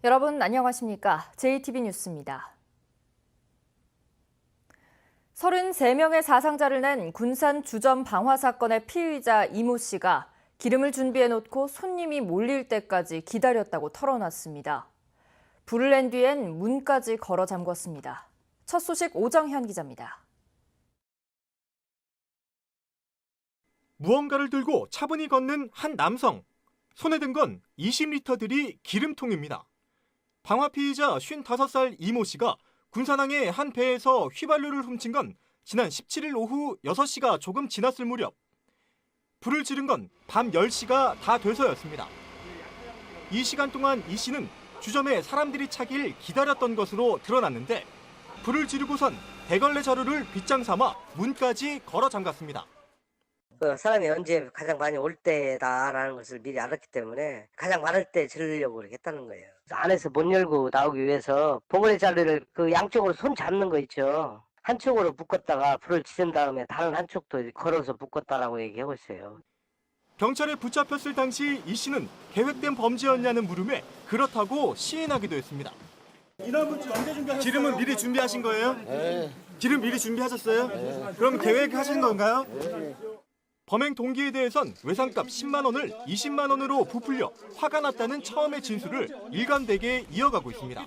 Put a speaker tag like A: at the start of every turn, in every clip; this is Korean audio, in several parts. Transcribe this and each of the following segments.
A: 여러분 안녕하십니까? JTB 뉴스입니다. 33명의 사상자를 낸 군산 주점 방화 사건의 피의자 이모 씨가 기름을 준비해놓고 손님이 몰릴 때까지 기다렸다고 털어놨습니다. 불을 낸 뒤엔 문까지 걸어 잠궜습니다. 첫 소식 오정현 기자입니다.
B: 무언가를 들고 차분히 걷는 한 남성. 손에 든 건 20리터들이 기름통입니다. 방화 피의자 55살 이모 씨가 군산항의 한 배에서 휘발유를 훔친 건 지난 17일 오후 6시가 조금 지났을 무렵. 불을 지른 건 밤 10시가 다 돼서였습니다. 이 시간 동안 이 씨는 주점에 사람들이 차길 기다렸던 것으로 드러났는데 불을 지르고선 대걸레 자루를 빗장 삼아 문까지 걸어 잠갔습니다.
C: 사람이 언제 가장 많이 올 때다라는 것을 미리 알았기 때문에 가장 많을 때 지르려고 그렇게 했다는 거예요. 안에서 못 열고 나오기 위해서 봉고리 자루를 그 양쪽으로 손 잡는 거 있죠. 한쪽으로 묶었다가 불을 지른 다음에 다른 한쪽도 걸어서 묶었다라고 얘기하고 있어요.
B: 경찰에 붙잡혔을 당시 이 씨는 계획된 범죄였냐는 물음에 그렇다고 시인하기도 했습니다. 인화물질 언제 준비하셨어요? 기름은 미리 준비하신 거예요?
D: 네.
B: 기름 미리 준비하셨어요? 네. 그럼 계획하신 건가요?
D: 네.
B: 범행 동기에 대해선 외상값 10만 원을 20만 원으로 부풀려 화가 났다는 처음의 진술을 일관되게 이어가고 있습니다.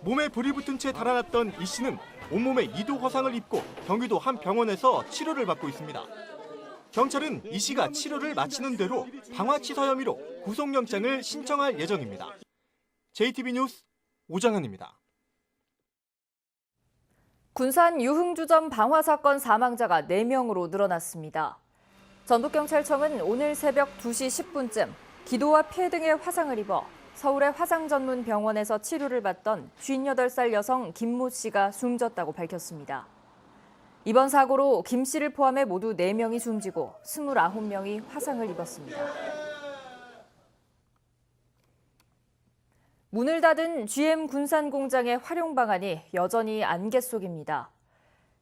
B: 몸에 불이 붙은 채 달아났던 이 씨는 온몸에 2도 화상을 입고 경기도 한 병원에서 치료를 받고 있습니다. 경찰은 이 씨가 치료를 마치는 대로 방화치사 혐의로 구속영장을 신청할 예정입니다. JTB 뉴스 오정현입니다.
A: 군산 유흥주점 방화 사건 사망자가 4명으로 늘어났습니다. 전북경찰청은 오늘 새벽 2시 10분쯤 기도와 폐 등의 화상을 입어 서울의 화상전문병원에서 치료를 받던 58살 여성 김모 씨가 숨졌다고 밝혔습니다. 이번 사고로 김 씨를 포함해 모두 4명이 숨지고 29명이 화상을 입었습니다. 문을 닫은 GM 군산 공장의 활용 방안이 여전히 안개 속입니다.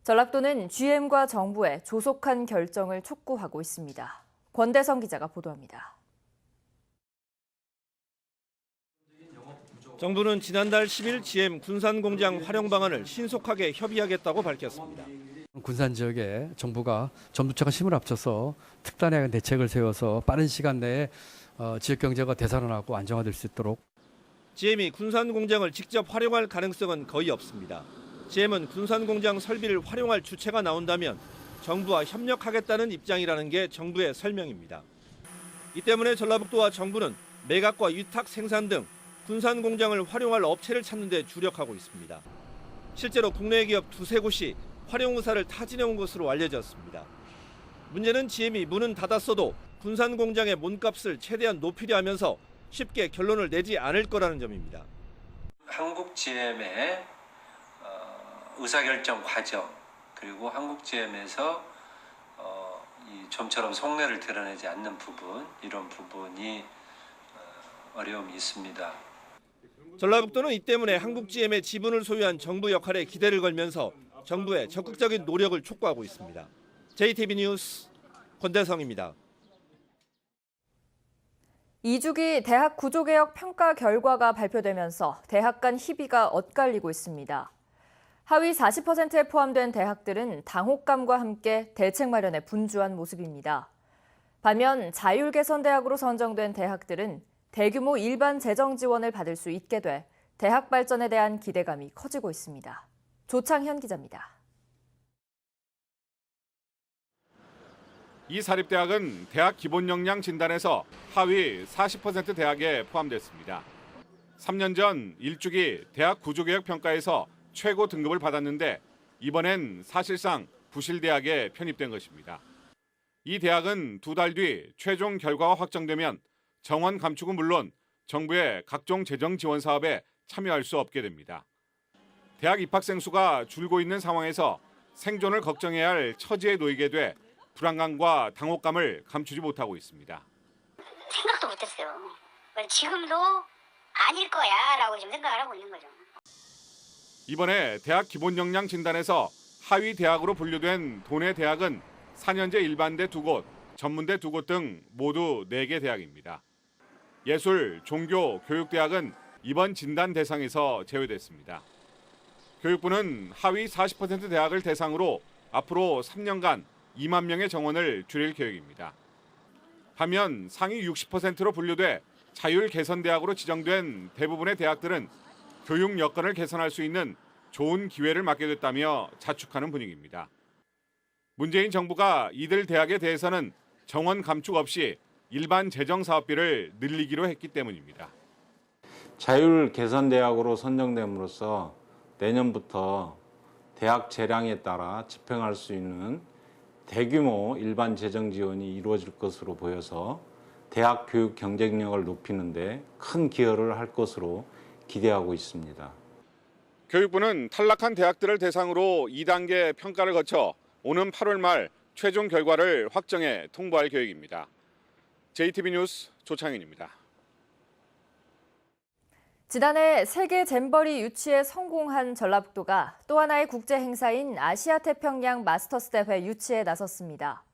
A: 전라도는 GM과 정부의 조속한 결정을 촉구하고 있습니다. 권대성 기자가 보도합니다.
E: 정부는 지난달 10일 GM 군산 공장 활용 방안을 신속하게 협의하겠다고 밝혔습니다.
F: 군산 지역에 정부가 전부처가 힘을 합쳐서 특단의 대책을 세워서 빠른 시간 내에 지역 경제가 되살아나고 안정화될 수 있도록.
E: GM이 군산 공장을 직접 활용할 가능성은 거의 없습니다. GM은 군산 공장 설비를 활용할 주체가 나온다면 정부와 협력하겠다는 입장이라는 게 정부의 설명입니다. 이 때문에 전라북도와 정부는 매각과 위탁 생산 등 군산 공장을 활용할 업체를 찾는 데 주력하고 있습니다. 실제로 국내 기업 2-3곳이 활용 의사를 타진해온 것으로 알려졌습니다. 문제는 GM이 문은 닫았어도 군산 공장의 몸값을 최대한 높이려 하면서 쉽게 결론을 내지 않을 거라는 점입니다.
G: 한국 GM의 의사결정 과정 그리고 한국 GM에서 좀처럼 속내를 드러내지 않는 부분 이런 부분이 어려움이 있습니다.
E: 전라북도는 이 때문에 한국 GM의 지분을 소유한 정부 역할에 기대를 걸면서 정부의 적극적인 노력을 촉구하고 있습니다. JTB 뉴스 권대성입니다.
A: 2주기 대학 구조개혁 평가 결과가 발표되면서 대학 간 희비가 엇갈리고 있습니다. 하위 40%에 포함된 대학들은 당혹감과 함께 대책 마련에 분주한 모습입니다. 반면 자율개선대학으로 선정된 대학들은 대규모 일반 재정 지원을 받을 수 있게 돼 대학 발전에 대한 기대감이 커지고 있습니다. 조창현 기자입니다.
H: 이 사립대학은 대학 기본 역량 진단에서 하위 40% 대학에 포함됐습니다. 3년 전 1주기 대학 구조개혁 평가에서 최고 등급을 받았는데 이번엔 사실상 부실대학에 편입된 것입니다. 이 대학은 2달 뒤 최종 결과가 확정되면 정원 감축은 물론 정부의 각종 재정 지원 사업에 참여할 수 없게 됩니다. 대학 입학생 수가 줄고 있는 상황에서 생존을 걱정해야 할 처지에 놓이게 돼 불안감과 당혹감을 감추지 못하고 있습니다.
I: 생각도 못했어요. 지금도 아닐 거야 라고 지금 생각을 하고 있는 거죠.
H: 이번에 대학 기본 역량 진단에서 하위 대학으로 분류된 도내 대학은 4년제 일반대 2곳, 전문대 2곳 등 모두 4개 대학입니다. 예술, 종교, 교육대학은 이번 진단 대상에서 제외됐습니다. 교육부는 하위 40% 대학을 대상으로 앞으로 3년간 2만 명의 정원을 줄일 계획입니다. 반면 상위 60%로 분류돼 자율 개선 대학으로 지정된 대부분의 대학들은 교육 여건을 개선할 수 있는 좋은 기회를 맞게 됐다며 자축하는 분위기입니다. 문재인 정부가 이들 대학에 대해서는 정원 감축 없이 일반 재정 사업비를 늘리기로 했기 때문입니다.
D: 자율 개선 대학으로 선정됨으로써 내년부터 대학 재량에 따라 집행할 수 있는 대규모 일반 재정 지원이 이루어질 것으로 보여서 대학 교육 경쟁력을 높이는 데 큰 기여를 할 것으로 기대하고 있습니다.
H: 교육부는 탈락한 대학들을 대상으로 2단계 평가를 거쳐 오는 8월 말 최종 결과를 확정해 통보할 계획입니다. JTB 뉴스 조창인입니다.
A: 지난해 세계 잼버리 유치에 성공한 전라북도가 또 하나의 국제 행사인 아시아 태평양 마스터스 대회 유치에 나섰습니다.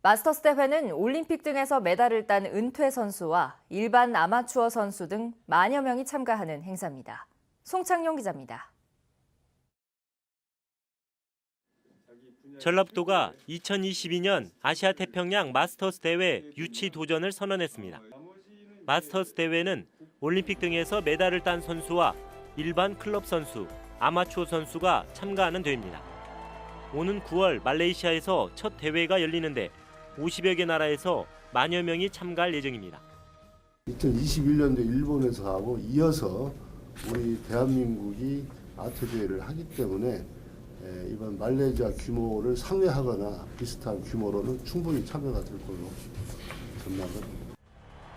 A: 마스터스 대회는 올림픽 등에서 메달을 딴 은퇴 선수와 일반 아마추어 선수 등 만여 명이 참가하는 행사입니다. 송창용 기자입니다.
J: 전라북도가 2022년 아시아 태평양 마스터스 대회 유치 도전을 선언했습니다. 마스터스 대회는 올림픽 등에서 메달을 딴 선수와 일반 클럽 선수, 아마추어 선수가 참가하는 대회입니다. 오는 9월 말레이시아에서 첫 대회가 열리는데 50여 개 나라에서 만여 명이 참가할 예정입니다.
K: 2021년도 일본에서 하고 이어서 우리 대한민국이 아트 대회를 하기 때문에 이번 말레이시아 규모를 상회하거나 비슷한 규모로는 충분히 참여가 될 걸로 전망합니다.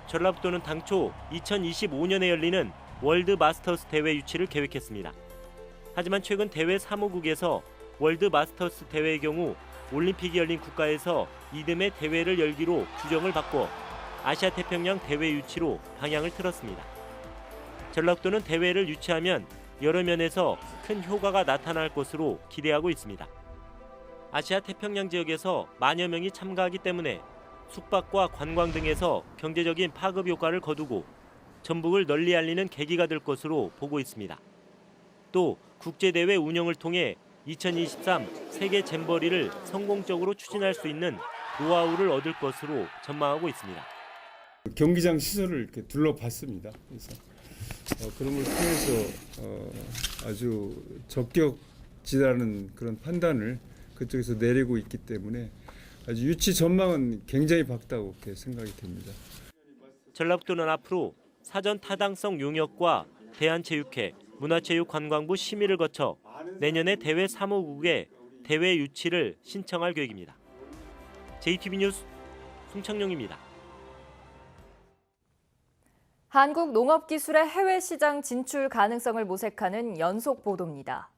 J: 전라북도는 당초 2025년에 열리는 월드 마스터스 대회 유치를 계획했습니다. 하지만 최근 대회 사무국에서 월드 마스터스 대회의 경우 올림픽이 열린 국가에서 이듬해 대회를 열기로 규정을 바꿔 아시아 태평양 대회 유치로 방향을 틀었습니다. 전라북도는 대회를 유치하면 여러 면에서 큰 효과가 나타날 것으로 기대하고 있습니다. 아시아 태평양 지역에서 만여 명이 참가하기 때문에 숙박과 관광 등에서 경제적인 파급 효과를 거두고 전북을 널리 알리는 계기가 될 것으로 보고 있습니다. 또 국제대회 운영을 통해 2023 세계 잼버리를 성공적으로 추진할 수 있는 노하우를 얻을 것으로 전망하고 있습니다.
L: 경기장 시설을 이렇게 둘러봤습니다. 그래서 그런 걸 통해서 아주 적격지라는 그런 판단을 그쪽에서 내리고 있기 때문에 아주 유치 전망은 굉장히 밝다고 이렇게 생각이 됩니다.
J: 전라북도는 앞으로 사전 타당성 용역과 대한체육회, 문화체육관광부 심의를 거쳐 내년에 대회 사무국에 대회 유치를 신청할 계획입니다. JTB 뉴스 송창용입니다.
A: 한국 농업기술의 해외 시장 진출 가능성을 모색하는 연속 보도입니다.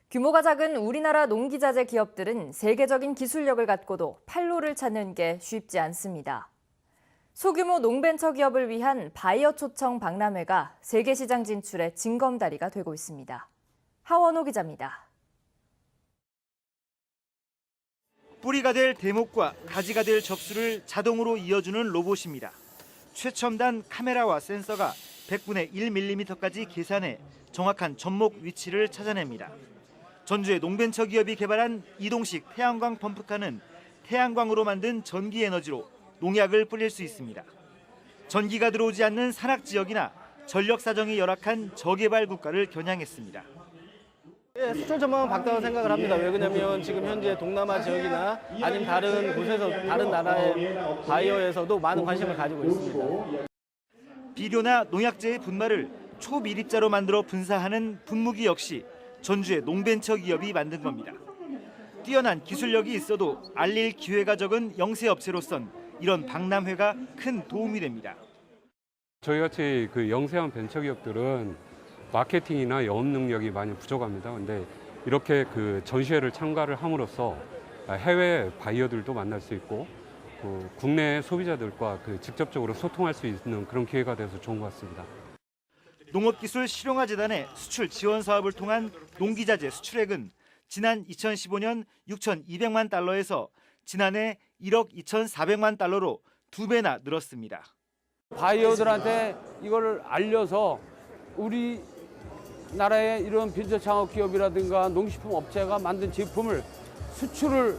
A: 규모가 작은 우리나라 농기자재 기업들은 세계적인 기술력을 갖고도 판로를 찾는 게 쉽지 않습니다. 소규모 농벤처 기업을 위한 바이어 초청 박람회가 세계 시장 진출의 징검다리가 되고 있습니다. 하원호 기자입니다.
M: 뿌리가 될 대목과 가지가 될 접수를 자동으로 이어주는 로봇입니다. 최첨단 카메라와 센서가 100분의 1mm까지 계산해 정확한 접목 위치를 찾아냅니다. 전주의 농벤처 기업이 개발한 이동식 태양광 펌프카는 태양광으로 만든 전기 에너지로 농약을 뿌릴 수 있습니다. 전기가 들어오지 않는 산악 지역이나 전력 사정이 열악한 저개발 국가를 겨냥했습니다.
N: 수출 전망은 밝다고 생각을 합니다. 왜 그러냐면 지금 현재 동남아 지역이나 아니면 다른 곳에서 다른 나라의 바이어에서도 많은 관심을 가지고 있습니다.
M: 비료나 농약제의 분말을 초미립자로 만들어 분사하는 분무기 역시 전주의 농벤처 기업이 만든 겁니다. 뛰어난 기술력이 있어도 알릴 기회가 적은 영세업체로선 이런 박람회가 큰 도움이 됩니다.
O: 저희같이 영세한 벤처기업들은 마케팅이나 영업 능력이 많이 부족합니다. 근데 이렇게 전시회를 참가를 함으로써 해외 바이어들도 만날 수 있고 국내 소비자들과 직접적으로 소통할 수 있는 그런 기회가 돼서 좋은 것 같습니다.
M: 농업기술 실용화재단의 수출 지원 사업을 통한 농기자재 수출액은 지난 2015년 6,200만 달러에서 지난해 1억 2,400만 달러로 2배나 늘었습니다.
N: 바이어들한테 이걸 알려서
P: 우리나라의 이런 벤처창업 기업이라든가 농식품 업체가 만든 제품을 수출을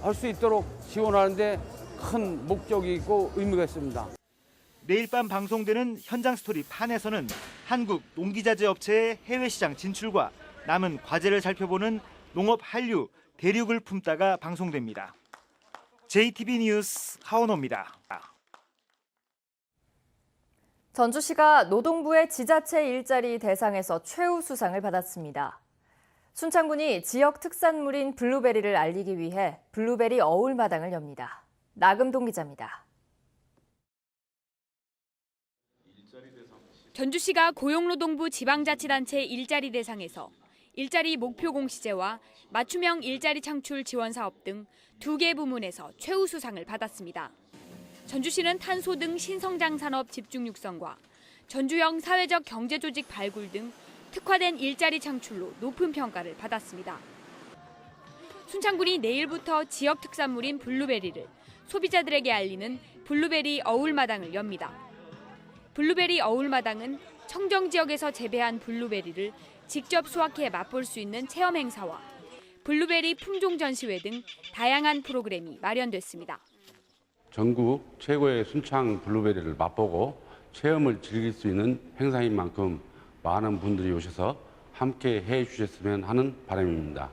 P: 할 수 있도록 지원하는 데 큰 목적이 있고 의미가 있습니다.
M: 내일 밤 방송되는 현장 스토리 판에서는 한국 농기자재 업체의 해외 시장 진출과 남은 과제를 살펴보는 농업 한류 대륙을 품다가 방송됩니다. JTB 뉴스 하원호입니다.
A: 전주시가 노동부의 지자체 일자리 대상에서 최우수상을 받았습니다. 순창군이 지역 특산물인 블루베리를 알리기 위해 블루베리 어울마당을 엽니다. 나금동 기자입니다.
Q: 전주시가 고용노동부 지방자치단체 일자리 대상에서 일자리 목표 공시제와 맞춤형 일자리 창출 지원 사업 등 2개 부문에서 최우수상을 받았습니다. 전주시는 탄소 등 신성장 산업 집중 육성과 전주형 사회적 경제조직 발굴 등 특화된 일자리 창출로 높은 평가를 받았습니다. 순창군이 내일부터 지역 특산물인 블루베리를 소비자들에게 알리는 블루베리 어울마당을 엽니다. 블루베리 어울마당은 청정 지역에서 재배한 블루베리를 직접 수확해 맛볼 수 있는 체험 행사와 블루베리 품종 전시회 등 다양한 프로그램이 마련됐습니다.
R: 전국 최고의 순창 블루베리를 맛보고 체험을 즐길 수 있는 행사인 만큼 많은 분들이 오셔서 함께 해주셨으면 하는 바람입니다.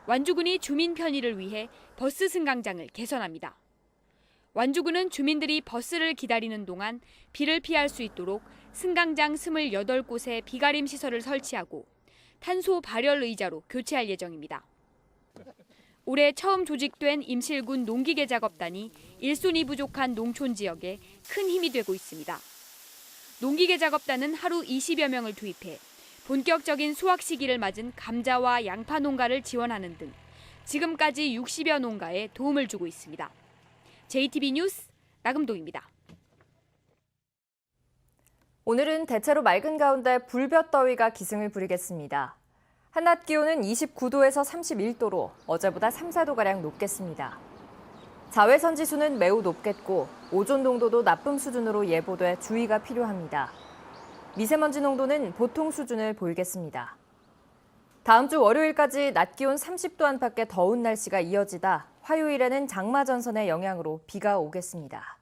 Q: 완주군이 주민 편의를 위해 버스 승강장을 개선합니다. 완주군은 주민들이 버스를 기다리는 동안 비를 피할 수 있도록 승강장 28곳에 비가림 시설을 설치하고 탄소 발열 의자로 교체할 예정입니다. 올해 처음 조직된 임실군 농기계 작업단이 일손이 부족한 농촌 지역에 큰 힘이 되고 있습니다. 농기계 작업단은 하루 20여 명을 투입해 본격적인 수확 시기를 맞은 감자와 양파 농가를 지원하는 등 지금까지 60여 농가에 도움을 주고 있습니다. JTB 뉴스 나금동입니다.
A: 오늘은 대체로 맑은 가운데 불볕더위가 기승을 부리겠습니다. 한낮 기온은 29도에서 31도로 어제보다 3, 4도가량 높겠습니다. 자외선 지수는 매우 높겠고 오존 농도도 나쁨 수준으로 예보돼 주의가 필요합니다. 미세먼지 농도는 보통 수준을 보이겠습니다. 다음 주 월요일까지 낮 기온 30도 안팎의 더운 날씨가 이어지다 화요일에는 장마 전선의 영향으로 비가 오겠습니다.